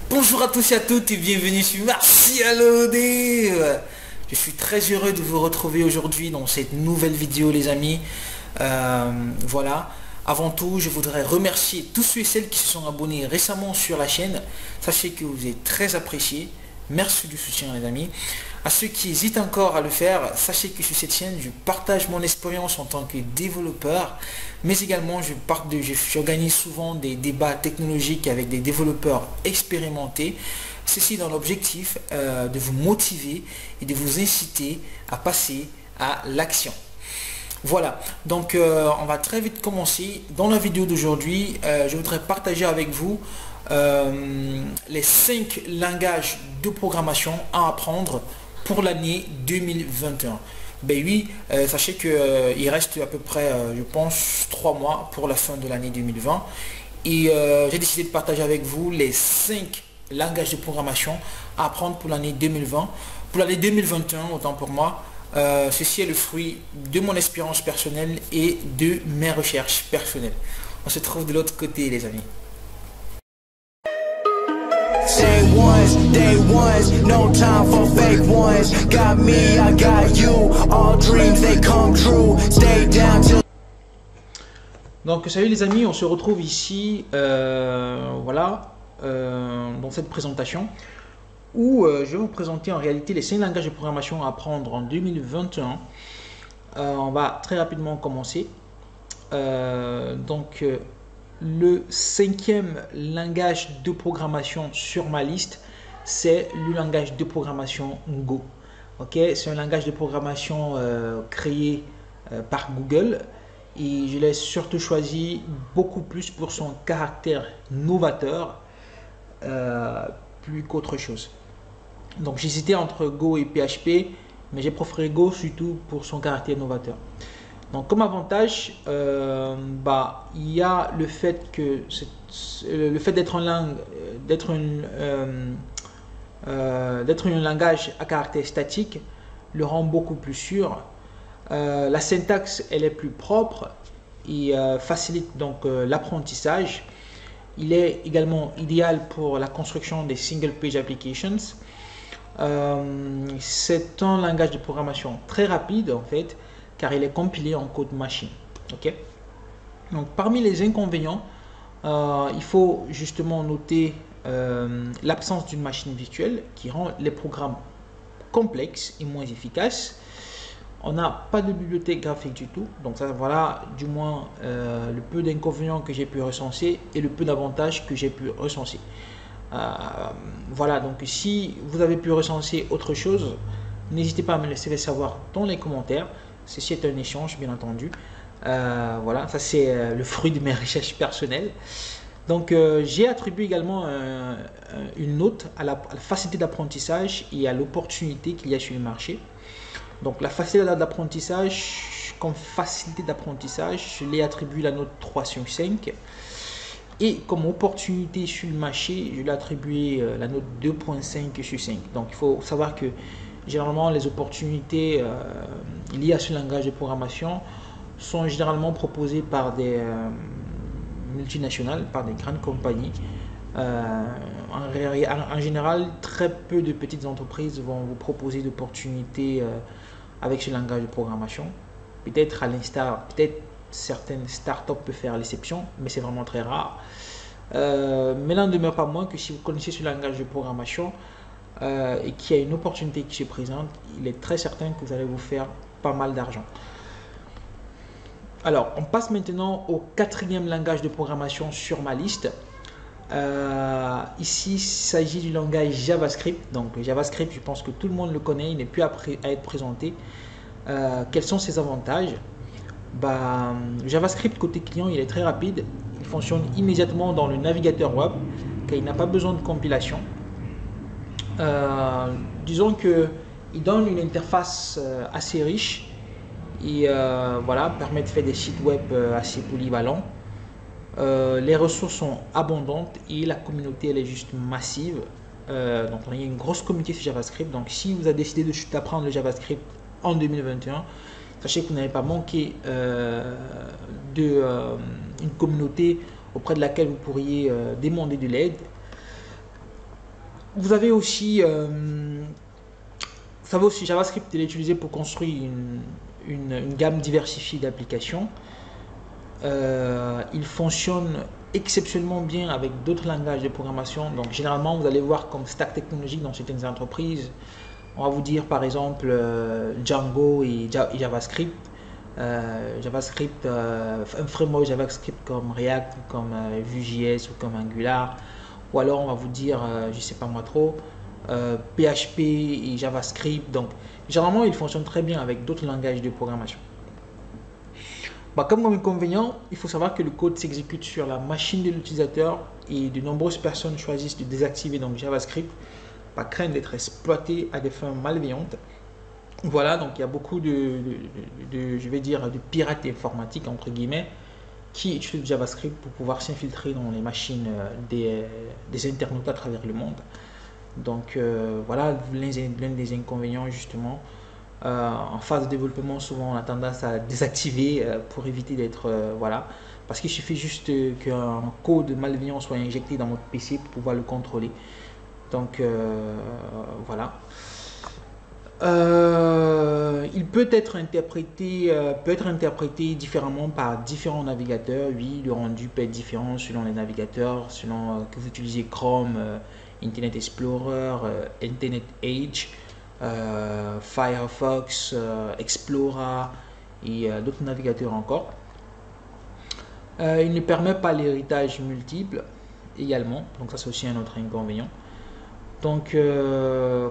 Bonjour à tous et à toutes et bienvenue sur Martial OD. Je suis très heureux de vous retrouver aujourd'hui dans cette nouvelle vidéo les amis. Voilà. Avant tout, je voudrais remercier tous ceux et celles qui se sont abonnés récemment sur la chaîne. Sachez que vous êtes très appréciés. Merci du soutien les amis. À ceux qui hésitent encore à le faire, sachez que sur cette chaîne, je partage mon expérience en tant que développeur, mais également j'organise souvent des débats technologiques avec des développeurs expérimentés. Ceci dans l'objectif de vous motiver et de vous inciter à passer à l'action. Voilà, donc on va très vite commencer. Dans la vidéo d'aujourd'hui, je voudrais partager avec vous les 5 langages de programmation à apprendre pour l'année 2021. Ben oui, sachez que il reste à peu près, je pense, 3 mois pour la fin de l'année 2020. Et j'ai décidé de partager avec vous les 5 langages de programmation à apprendre pour l'année 2020. Pour l'année 2021, autant pour moi, ceci est le fruit de mon expérience personnelle et de mes recherches personnelles. On se trouve de l'autre côté les amis. Day ones, no time for fake ones. Got me, I got you. All dreams they come true. Stay down till. Donc salut les amis, on se retrouve ici, voilà, dans cette présentation où je vais vous présenter en réalité les 5 langages de programmation à apprendre en 2021. On va très rapidement commencer. Le 5e langage de programmation sur ma liste, c'est le langage de programmation Go. Ok, c'est un langage de programmation créé par Google et je l'ai surtout choisi beaucoup plus pour son caractère novateur plus qu'autre chose. Donc j'hésitais entre Go et PHP, mais j'ai préféré Go surtout pour son caractère novateur. Donc comme avantage, il y a le fait que d'être en langue, d'être un langage à caractère statique le rend beaucoup plus sûr. La syntaxe elle est plus propre et facilite donc l'apprentissage. Il est également idéal pour la construction des single page applications. C'est un langage de programmation très rapide en fait, car il est compilé en code machine. Ok. Donc parmi les inconvénients, il faut justement noter l'absence d'une machine virtuelle qui rend les programmes complexes et moins efficaces. On n'a pas de bibliothèque graphique du tout, donc ça voilà du moins le peu d'inconvénients que j'ai pu recenser et le peu d'avantages que j'ai pu recenser. Voilà, donc si vous avez pu recenser autre chose, n'hésitez pas à me laisser savoir dans les commentaires. Ceci est un échange bien entendu. Voilà, ça c'est le fruit de mes recherches personnelles. Donc j'ai attribué également une note à la facilité d'apprentissage et à l'opportunité qu'il y a sur le marché. Donc la facilité d'apprentissage, comme facilité d'apprentissage, je l'ai attribué la note 3 sur 5. Et comme opportunité sur le marché, je l'ai attribué la note 2.5 sur 5. Donc il faut savoir que généralement les opportunités liées à ce langage de programmation sont généralement proposées par des multinationales, par des grandes compagnies. En général, très peu de petites entreprises vont vous proposer d'opportunités avec ce langage de programmation. Peut-être à l'instar, peut-être certaines startups peuvent faire l'exception, mais c'est vraiment très rare. Mais n'en demeure pas moins que si vous connaissez ce langage de programmation et qu'il y a une opportunité qui se présente, il est très certain que vous allez vous faire pas mal d'argent. Alors, on passe maintenant au 4e langage de programmation sur ma liste. Ici, il s'agit du langage JavaScript. Donc, JavaScript, je pense que tout le monde le connaît, il n'est plus à être présenté. Quels sont ses avantages? JavaScript côté client, il est très rapide. Il fonctionne immédiatement dans le navigateur web, car il n'a pas besoin de compilation. Disons qu'il donne une interface assez riche et voilà, permet de faire des sites web assez polyvalents. Les ressources sont abondantes et la communauté elle est juste massive. Donc il y a une grosse communauté sur JavaScript. Donc si vous avez décidé d'apprendre le JavaScript en 2021, sachez que vous n'avez pas manqué une communauté auprès de laquelle vous pourriez demander de l'aide. vous avez aussi, JavaScript est utilisé pour construire une gamme diversifiée d'applications. Il fonctionne exceptionnellement bien avec d'autres langages de programmation. Donc généralement, vous allez voir comme stack technologique dans certaines entreprises, on va vous dire par exemple Django et JavaScript. Un framework JavaScript comme React, comme Vue.js ou comme Angular, ou alors on va vous dire, je sais pas moi trop, PHP et JavaScript. Donc généralement il fonctionne très bien avec d'autres langages de programmation. Comme inconvénient, il faut savoir que le code s'exécute sur la machine de l'utilisateur et de nombreuses personnes choisissent de désactiver donc JavaScript par crainte d'être exploité à des fins malveillantes. Voilà, donc il y a beaucoup je vais dire, de pirates informatiques, entre guillemets, qui utilisent JavaScript pour pouvoir s'infiltrer dans les machines des internautes à travers le monde. Donc voilà l'un des inconvénients justement. En phase de développement, souvent on a tendance à désactiver pour éviter d'être voilà, parce qu'il suffit juste qu'un code malveillant soit injecté dans votre PC pour pouvoir le contrôler. Donc voilà. Il peut être interprété différemment par différents navigateurs. Oui, le rendu peut être différent selon les navigateurs, selon que vous utilisez Chrome, Internet Explorer, Internet Edge, Firefox, Explorer et d'autres navigateurs encore. Il ne permet pas l'héritage multiple également, donc ça c'est aussi un autre inconvénient. Donc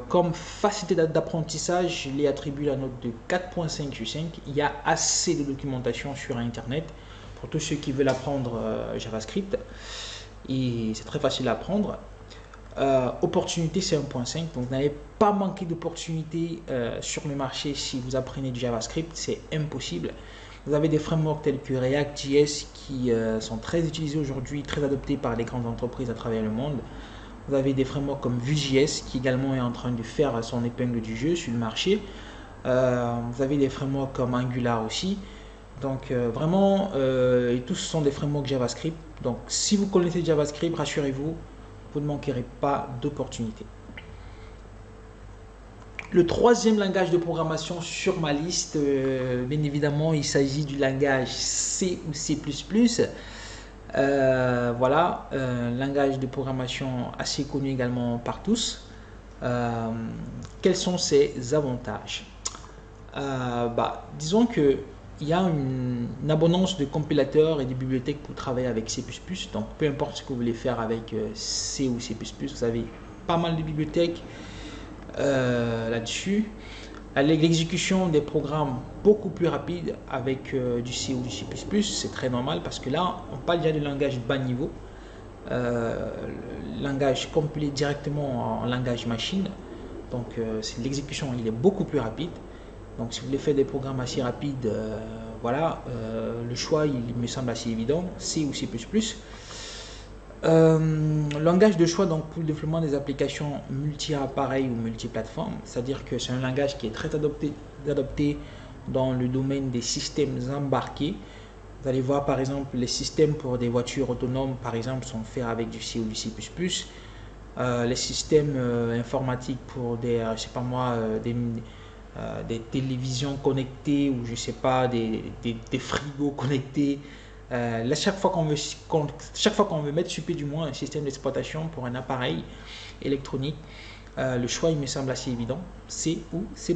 comme facilité d'apprentissage, je l'ai attribué la note de 4.5 sur 5. Il y a assez de documentation sur internet pour tous ceux qui veulent apprendre JavaScript et c'est très facile à apprendre. Opportunité, c'est 1.5, donc vous n'allez pas manquer d'opportunités sur le marché si vous apprenez du JavaScript, c'est impossible. Vous avez des frameworks tels que React.js qui sont très utilisés aujourd'hui, très adoptés par les grandes entreprises à travers le monde. Vous avez des frameworks comme Vue.js qui également est en train de faire son épingle du jeu sur le marché. Vous avez des frameworks comme Angular aussi. Donc vraiment, et tous sont des frameworks JavaScript. Donc si vous connaissez JavaScript, rassurez-vous, vous ne manquerez pas d'opportunités. Le troisième langage de programmation sur ma liste, bien évidemment, il s'agit du langage C ou C++. Voilà, langage de programmation assez connu également par tous. Quels sont ses avantages? Disons que il y a une abondance de compilateurs et de bibliothèques pour travailler avec C++. Donc, peu importe ce que vous voulez faire avec C ou C++, vous avez pas mal de bibliothèques là-dessus. L'exécution des programmes beaucoup plus rapide avec du C ou du C++, c'est très normal parce que là, on parle déjà de langage bas niveau, langage compilé directement en langage machine. Donc, l'exécution, il est beaucoup plus rapide. Donc, si vous voulez faire des programmes assez rapides, voilà, le choix, il me semble assez évident, C ou C++. Langage de choix donc pour le développement des applications multi-appareils ou multi-plateformes, c'est-à-dire que c'est un langage qui est très adopté dans le domaine des systèmes embarqués. Vous allez voir par exemple les systèmes pour des voitures autonomes par exemple sont faits avec du C ou du C++. Les systèmes informatiques pour des, je sais pas moi, des télévisions connectées ou je sais pas des frigos connectés. Là, chaque fois qu'on veut mettre sur pied du moins un système d'exploitation pour un appareil électronique, le choix il me semble assez évident, C ou C++.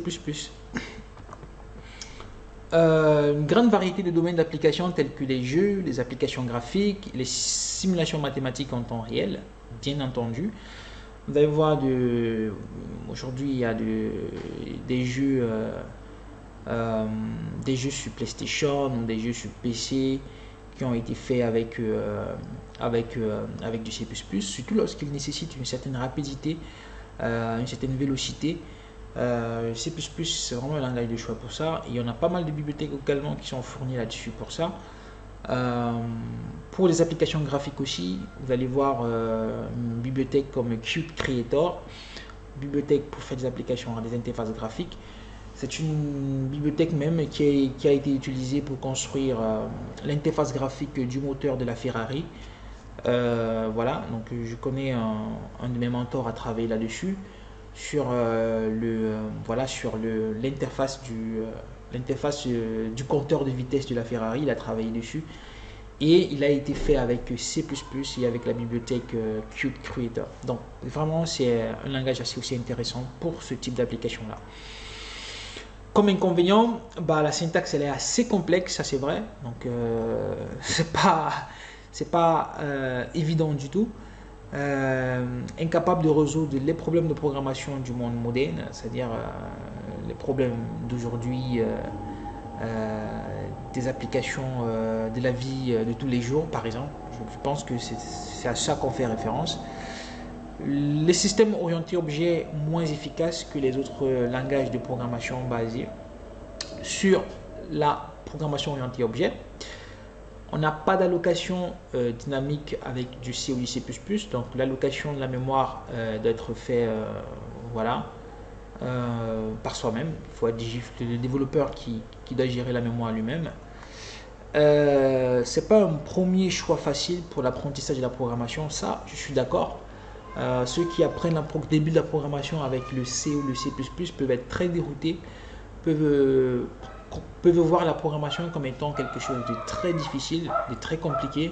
Une grande variété de domaines d'application tels que les jeux, les applications graphiques, les simulations mathématiques en temps réel, bien entendu. Vous allez voir aujourd'hui il y a des jeux sur PlayStation, des jeux sur PC qui ont été faits avec du C++, surtout lorsqu'ils nécessitent une certaine rapidité, une certaine vélocité. C++ c'est vraiment un langage de choix pour ça. Il y en a pas mal de bibliothèques également qui sont fournies là-dessus pour ça. Pour les applications graphiques aussi, vous allez voir une bibliothèque comme Qt Creator, bibliothèque pour faire des applications, des interfaces graphiques. C'est une bibliothèque même qui a été utilisée pour construire l'interface graphique du moteur de la Ferrari. Voilà, donc je connais un de mes mentors à travailler là-dessus sur voilà, sur l'interface du compteur de vitesse de la Ferrari. Il a travaillé dessus et il a été fait avec C++ et avec la bibliothèque Qt Creator. Donc vraiment c'est un langage assez aussi intéressant pour ce type d'application là. Comme inconvénient, bah, la syntaxe elle est assez complexe, ça c'est vrai, donc c'est pas évident du tout. Incapable de résoudre les problèmes de programmation du monde moderne, c'est-à-dire les problèmes d'aujourd'hui, des applications de la vie de tous les jours par exemple. Je pense que c'est à ça qu'on fait référence. Les systèmes orientés objets moins efficaces que les autres langages de programmation basés sur la programmation orientée objet. On n'a pas d'allocation dynamique avec du C ou du C++, donc l'allocation de la mémoire doit être faite voilà, par soi-même. Il faut être le développeur qui doit gérer la mémoire lui-même. C'est pas un premier choix facile pour l'apprentissage de la programmation, ça je suis d'accord. Ceux qui apprennent le début de la programmation avec le C ou le C++ peuvent être très déroutés, peuvent voir la programmation comme étant quelque chose de très difficile, de très compliqué,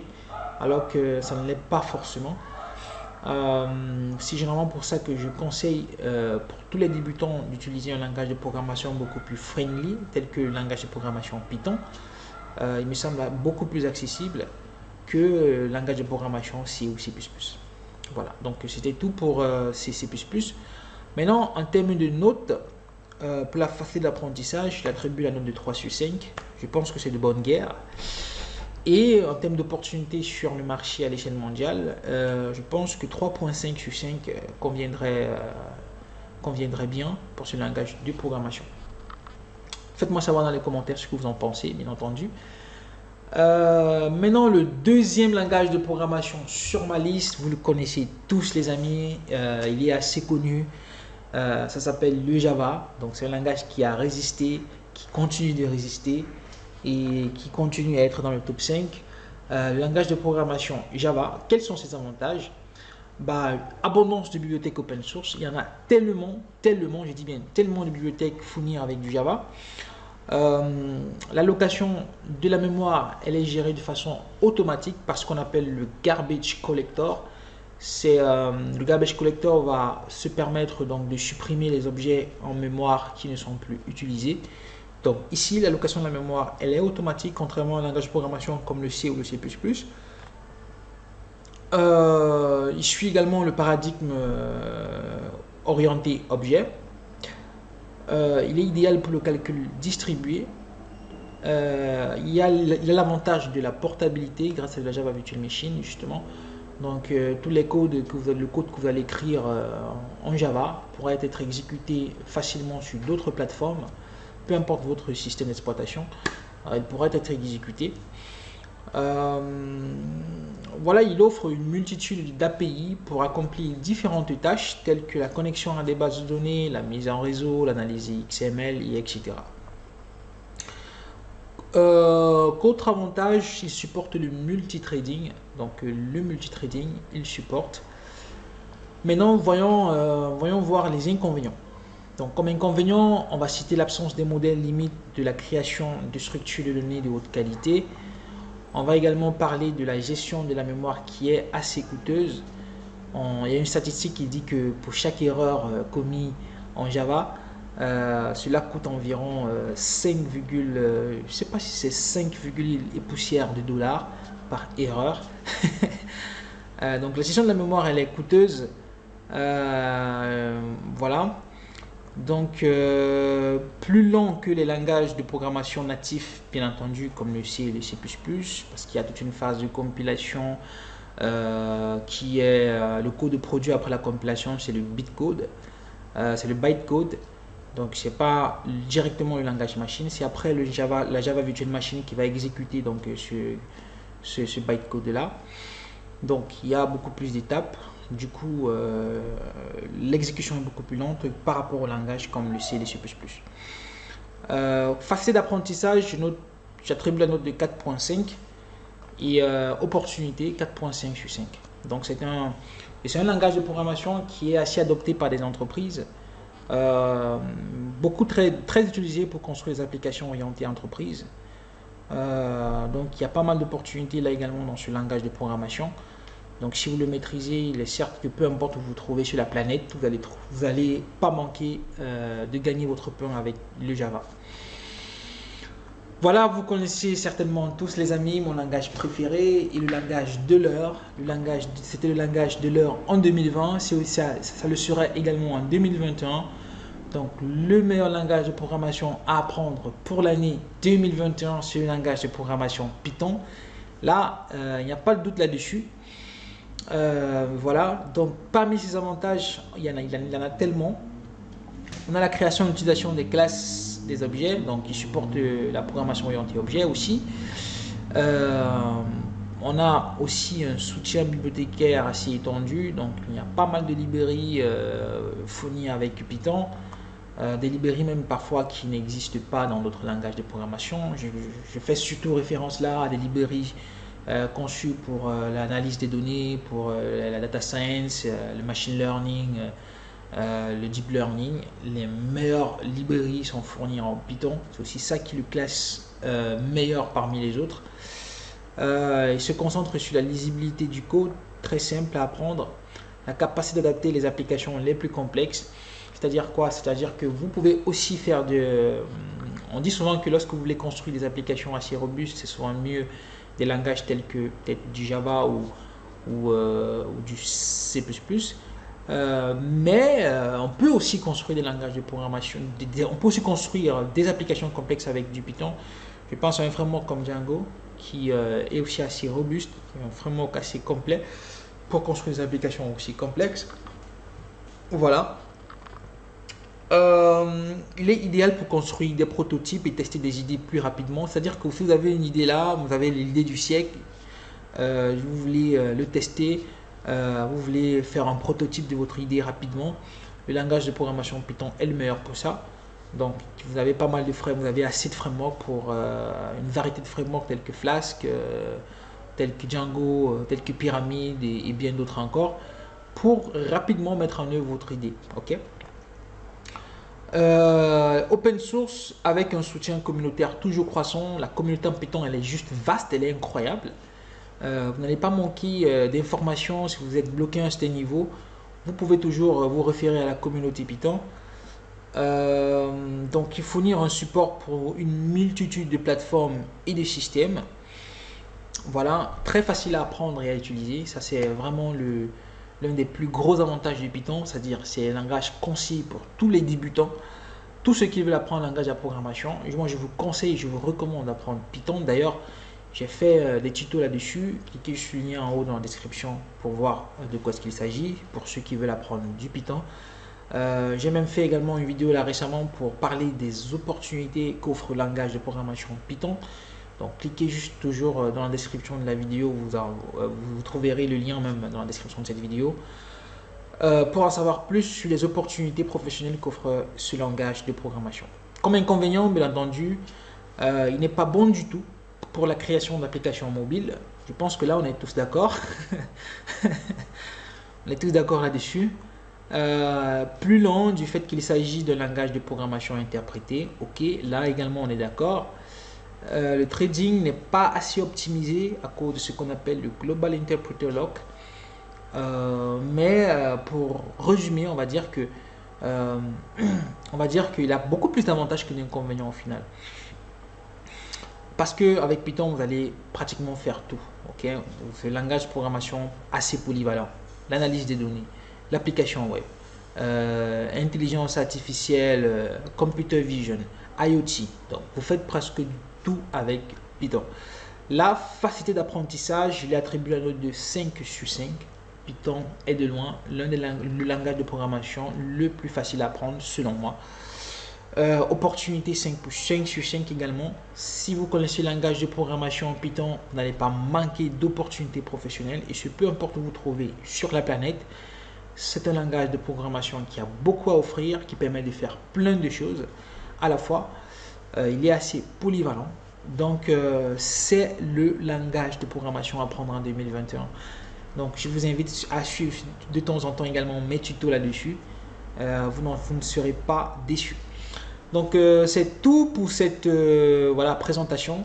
alors que ça ne l'est pas forcément. C'est généralement pour ça que je conseille pour tous les débutants d'utiliser un langage de programmation beaucoup plus friendly, tel que le langage de programmation Python. Il me semble beaucoup plus accessible que le langage de programmation C ou C++. Voilà, donc c'était tout pour C++. Maintenant, en termes de notes, pour la facilité d'apprentissage, j'attribue la note de 3 sur 5. Je pense que c'est de bonne guerre. Et en termes d'opportunités sur le marché à l'échelle mondiale, je pense que 3.5 sur 5 conviendrait bien pour ce langage de programmation. Faites-moi savoir dans les commentaires ce que vous en pensez, bien entendu. Maintenant, le deuxième langage de programmation sur ma liste, vous le connaissez tous les amis, il est assez connu, ça s'appelle le Java. Donc c'est un langage qui a résisté, qui continue de résister et qui continue à être dans le top 5. Le langage de programmation Java, quels sont ses avantages? Bah, abondance de bibliothèques open source, il y en a tellement, je dis bien tellement de bibliothèques fournies avec du Java. L'allocation de la mémoire, elle est gérée de façon automatique par ce qu'on appelle le garbage collector. Le garbage collector va se permettre donc de supprimer les objets en mémoire qui ne sont plus utilisés. Donc ici, l'allocation de la mémoire, elle est automatique, contrairement à un langage de programmation comme le C ou le C++. Il suit également le paradigme orienté objet. Il est idéal pour le calcul distribué. Il y a l'avantage de la portabilité grâce à la Java Virtual Machine justement. Donc tous les codes le code que vous allez écrire en Java pourra être exécuté facilement sur d'autres plateformes, peu importe votre système d'exploitation, il pourra être exécuté. Voilà, il offre une multitude d'API pour accomplir différentes tâches telles que la connexion à des bases de données, la mise en réseau, l'analyse XML, et etc. Qu'autre avantage, il supporte le multithreading. Donc le multithreading, il supporte. Maintenant, voyons voir les inconvénients. Donc comme inconvénient, on va citer l'absence des modèles limites de la création de structures de données de haute qualité. On va également parler de la gestion de la mémoire qui est assez coûteuse. Il y a une statistique qui dit que pour chaque erreur commise en Java, cela coûte environ 5, je sais pas si c'est 5, et poussière de dollars par erreur. Donc la gestion de la mémoire, elle est coûteuse. Voilà. Donc plus lent que les langages de programmation natifs, bien entendu, comme le C et le C++, parce qu'il y a toute une phase de compilation qui est le code produit après la compilation, c'est le bytecode, c'est le bytecode. Donc c'est pas directement le langage machine, c'est après la Java Virtual Machine qui va exécuter donc ce bytecode là. Donc il y a beaucoup plus d'étapes. Du coup, l'exécution est beaucoup plus lente par rapport au langage comme le C et le C++. Facilité d'apprentissage, j'attribue la note de 4.5. et opportunité 4.5 sur 5. Donc c'est un langage de programmation qui est assez adopté par des entreprises, très utilisé pour construire des applications orientées entreprises. Donc il y a pas mal d'opportunités là également dans ce langage de programmation. Donc si vous le maîtrisez, il est certes que peu importe où vous vous trouvez sur la planète, vous allez pas manquer de gagner votre pain avec le Java. Voilà, vous connaissez certainement tous les amis mon langage préféré et le langage de l'heure. C'était le langage de l'heure en 2020, ça le sera également en 2021. Donc le meilleur langage de programmation à apprendre pour l'année 2021, c'est le langage de programmation Python. Là, il n'y a pas de doute là-dessus. Voilà, donc parmi ces avantages, il y en a tellement. On a la création et l'utilisation des classes des objets, donc il supporte la programmation orientée objet aussi. On a aussi un soutien bibliothécaire assez étendu, donc il y a pas mal de librairies fournies avec Python, des librairies même parfois qui n'existent pas dans d'autres langages de programmation. Je fais surtout référence là à des librairies conçues pour l'analyse des données, pour la data science, le machine learning, le deep learning. Les meilleures librairies sont fournies en Python. C'est aussi ça qui le classe meilleur parmi les autres. Il se concentre sur la lisibilité du code, très simple à apprendre, la capacité d'adapter les applications les plus complexes. C'est-à-dire quoi? C'est-à-dire que vous pouvez aussi faire on dit souvent que lorsque vous voulez construire des applications assez robustes, c'est souvent mieux des langages tels que peut-être du Java ou du C++. Mais on peut aussi construire des langages de programmation, on peut aussi construire des applications complexes avec du Python. Je pense à un framework comme Django qui est aussi assez robuste, un framework assez complet pour construire des applications aussi complexes. Voilà. Il est idéal pour construire des prototypes et tester des idées plus rapidement. C'est-à-dire que si vous avez une idée là, vous avez l'idée du siècle, vous voulez le tester, vous voulez faire un prototype de votre idée rapidement, le langage de programmation Python est le meilleur pour ça. Donc vous avez pas mal de frameworks, vous avez assez de frameworks pour une variété de frameworks tels que Flask, tels que Django, tels que Pyramid et bien d'autres encore, pour rapidement mettre en œuvre votre idée. Ok. Open source avec un soutien communautaire toujours croissant. La communauté en Python, elle est juste vaste, elle est incroyable. Vous n'allez pas manquer d'informations si vous êtes bloqué à un certain niveau. Vous pouvez toujours vous référer à la communauté Python. Donc il fournir un support pour une multitude de plateformes et de systèmes. Voilà, très facile à apprendre et à utiliser. Ça c'est vraiment l'un des plus gros avantages du Python, c'est-à-dire c'est un langage concis pour tous les débutants, tous ceux qui veulent apprendre un langage de programmation. Et moi je vous conseille, je vous recommande d'apprendre Python. D'ailleurs j'ai fait des tutos là-dessus, cliquez sur le lien en haut dans la description pour voir de quoi il s'agit, pour ceux qui veulent apprendre du Python. J'ai même fait également une vidéo là récemment pour parler des opportunités qu'offre le langage de programmation Python. Donc cliquez juste toujours dans la description de la vidéo, vous trouverez le lien même dans la description de cette vidéo pour en savoir plus sur les opportunités professionnelles qu'offre ce langage de programmation. Comme inconvénient, bien entendu, il n'est pas bon du tout pour la création d'applications mobiles. Je pense que là on est tous d'accord. On est tous d'accord là-dessus. Plus lent du fait qu'il s'agit d'un langage de programmation interprété. Ok, là également on est d'accord. Le trading n'est pas assez optimisé à cause de ce qu'on appelle le Global Interpreter Lock. Mais pour résumer, on va dire qu'il a beaucoup plus d'avantages que d'inconvénients au final. Parce qu'avec Python, vous allez pratiquement faire tout. Okay? C'est un langage de programmation assez polyvalent. L'analyse des données, l'application web, intelligence artificielle, computer vision, IoT. Donc, vous faites presque tout avec Python. La facilité d'apprentissage, je l'ai attribué la note de 5 sur 5. Python est de loin l'un des langages de programmation le plus facile à apprendre selon moi. Opportunité 5 sur 5 également. Si vous connaissez le langage de programmation Python, vous n'allez pas manquer d'opportunités professionnelles. Et ce peu importe où vous vous trouvez sur la planète, c'est un langage de programmation qui a beaucoup à offrir, qui permet de faire plein de choses à la fois. Il est assez polyvalent. Donc, c'est le langage de programmation à apprendre en 2021. Donc, je vous invite à suivre de temps en temps également mes tutos là-dessus. Vous ne serez pas déçus. Donc, c'est tout pour cette voilà, présentation.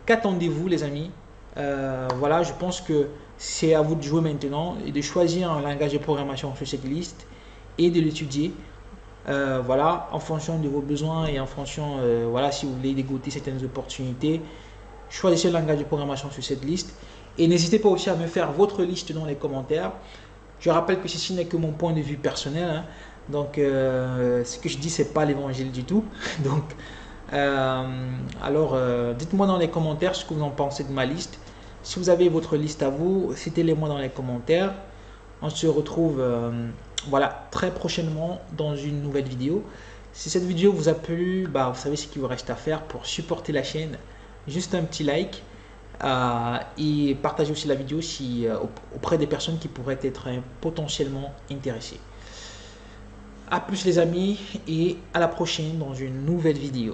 Qu'attendez-vous, les amis? Voilà, je pense que c'est à vous de jouer maintenant et de choisir un langage de programmation sur cette liste et de l'étudier. Voilà, en fonction de vos besoins et en fonction, voilà, si vous voulez dégoter certaines opportunités, choisissez le langage de programmation sur cette liste. Et n'hésitez pas aussi à me faire votre liste dans les commentaires. Je rappelle que ceci n'est que mon point de vue personnel, hein. Donc, ce que je dis, c'est pas l'évangile du tout. Donc, alors, dites-moi dans les commentaires ce que vous en pensez de ma liste. Si vous avez votre liste à vous, citez-les-moi dans les commentaires. On se retrouve voilà, très prochainement dans une nouvelle vidéo. Si cette vidéo vous a plu, bah, vous savez ce qu'il vous reste à faire pour supporter la chaîne. Juste un petit like et partagez aussi la vidéo si, auprès des personnes qui pourraient être potentiellement intéressées. A plus les amis et à la prochaine dans une nouvelle vidéo.